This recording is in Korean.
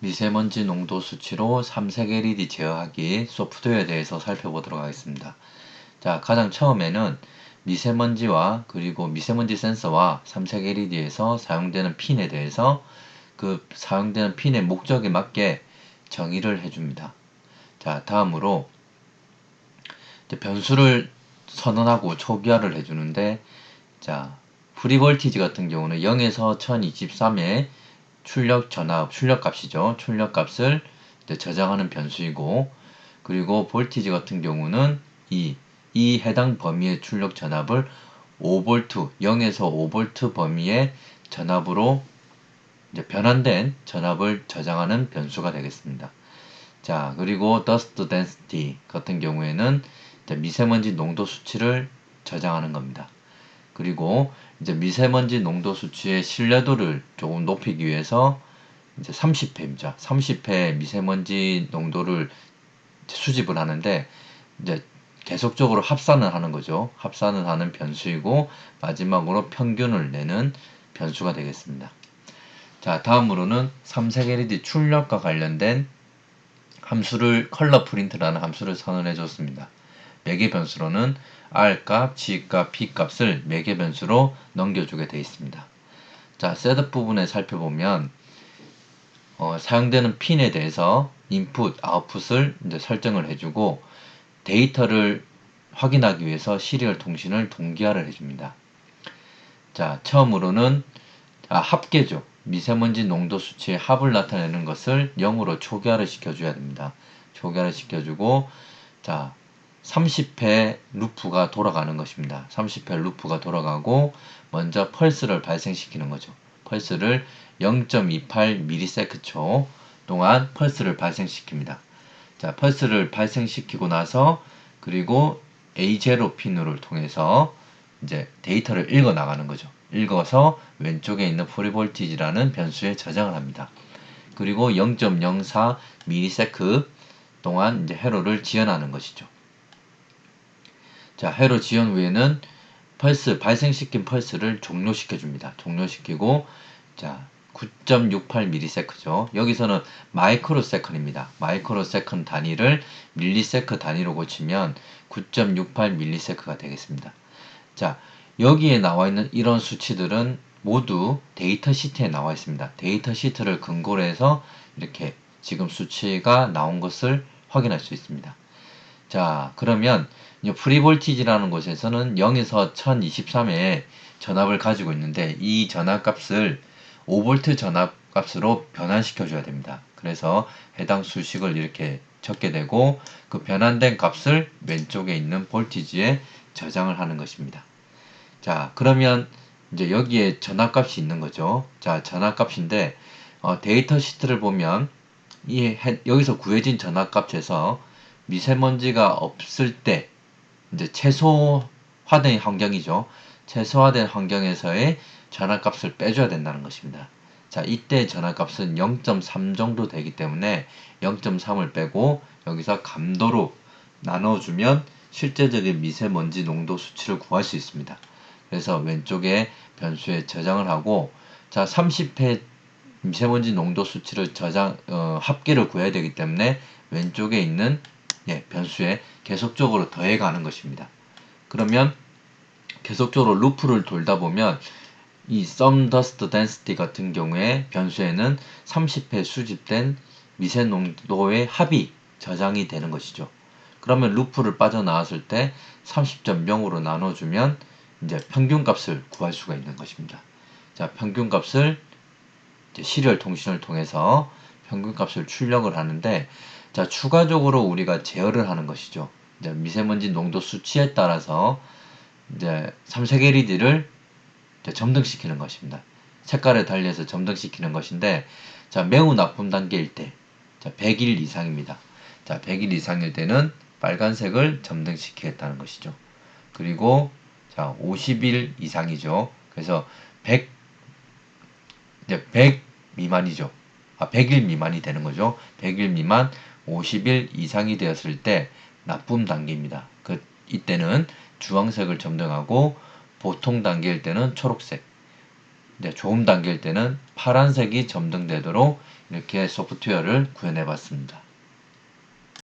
미세먼지 농도 수치로 삼색 LED 제어하기 소프트웨어에 대해서 살펴보도록 하겠습니다. 자, 가장 처음에는 미세먼지와 그리고 미세먼지 센서와 삼색 LED에서 사용되는 핀에 대해서 그 사용되는 핀의 목적에 맞게 정의를 해줍니다. 자, 다음으로 변수를 선언하고 초기화를 해주는데, 자, 프리볼티지 같은 경우는 0에서 1023의 출력 값이죠. 출력 값을 저장하는 변수이고, 그리고 볼티지 같은 경우는 이 해당 범위의 출력 전압을 5V, 0에서 5V 범위의 전압으로 변환된 전압을 저장하는 변수가 되겠습니다. 자, 그리고 dust density 같은 경우에는 미세먼지 농도 수치를 저장하는 겁니다. 그리고 이제 미세먼지 농도 수치의 신뢰도를 조금 높이기 위해서 이제 30회입니다. 30회 미세먼지 농도를 수집을 하는데 이제 계속적으로 합산을 하는 거죠. 합산을 하는 변수이고 마지막으로 평균을 내는 변수가 되겠습니다. 자, 다음으로는 삼색 LED 출력과 관련된 함수를 컬러 프린트라는 함수를 선언해 줬습니다. 매개 변수로는 R 값, G 값, P 값을 매개 변수로 넘겨주게 되어 있습니다. 자, 셋업 부분에 살펴보면 사용되는 핀에 대해서 인풋, 아웃풋을 이제 설정을 해주고 데이터를 확인하기 위해서 시리얼 통신을 동기화를 해줍니다. 자, 처음으로는 합계죠. 미세먼지 농도 수치의 합을 나타내는 것을 0으로 초기화를 시켜줘야 됩니다. 초기화를 시켜주고, 자, 30회 루프가 돌아가는 것입니다. 30회 루프가 돌아가고 먼저 펄스를 발생시키는 거죠. 펄스를 0.28ms 동안 펄스를 발생시킵니다. 자, 펄스를 발생시키고 나서 그리고 A0 핀을 통해서 이제 데이터를 읽어 나가는 거죠. 읽어서 왼쪽에 있는 프리볼티지라는 변수에 저장을 합니다. 그리고 0.04ms 동안 이제 회로를 지연하는 것이죠. 자, 회로 지연 후에는 발생시킨 펄스를 종료시켜 줍니다. 종료시키고, 자, 9.68ms죠. 여기서는 마이크로세컨입니다. 마이크로세컨 단위를 밀리세컨 단위로 고치면 9.68ms가 되겠습니다. 자, 여기에 나와 있는 이런 수치들은 모두 데이터 시트에 나와 있습니다. 데이터 시트를 근거로 해서 이렇게 지금 수치가 나온 것을 확인할 수 있습니다. 자, 그러면 프리볼티지라는 곳에서는 0에서 1023의 전압을 가지고 있는데 이 전압값을 5V 전압값으로 변환시켜 줘야 됩니다. 그래서 해당 수식을 이렇게 적게 되고 그 변환된 값을 왼쪽에 있는 볼티지에 저장을 하는 것입니다. 자, 그러면 이제 여기에 전압값이 있는 거죠. 자, 전압값인데 데이터 시트를 보면 여기서 구해진 전압값에서 미세먼지가 없을 때 이제 최소화된 환경이죠. 최소화된 환경에서의 전압값을 빼줘야 된다는 것입니다. 자, 이때 전압값은 0.3 정도 되기 때문에 0.3을 빼고 여기서 감도로 나눠주면 실제적인 미세먼지 농도 수치를 구할 수 있습니다. 그래서 왼쪽에 변수에 저장을 하고, 자, 30회 미세먼지 농도 수치를 합계를 구해야 되기 때문에 왼쪽에 있는 변수에 계속적으로 더해가는 것입니다. 그러면 계속적으로 루프를 돌다 보면 이 sum dust density 같은 경우에 변수에는 30회 수집된 미세 농도의 합이 저장이 되는 것이죠. 그러면 루프를 빠져나왔을 때 30.0으로 나눠주면 이제 평균값을 구할 수가 있는 것입니다. 자, 평균값을 시리얼 통신을 통해서 평균값을 출력을 하는데, 자, 추가적으로 우리가 제어를 하는 것이죠. 이제 미세먼지 농도 수치에 따라서 이제 삼색 LED를 점등시키는 것입니다. 색깔에 달리해서 점등시키는 것인데, 자, 매우 나쁨 단계일 때, 자, 100일 이상입니다. 자, 100일 이상일 때는 빨간색을 점등시키겠다는 것이죠. 그리고 자, 50일 이상이죠. 그래서 100 미만이죠. 100일 미만이 되는 거죠. 100일 미만 50일 이상이 되었을 때 나쁨 단계입니다. 이때는 주황색을 점등하고 보통 단계일 때는 초록색, 이제 좋음 단계일 때는 파란색이 점등되도록 이렇게 소프트웨어를 구현해 봤습니다.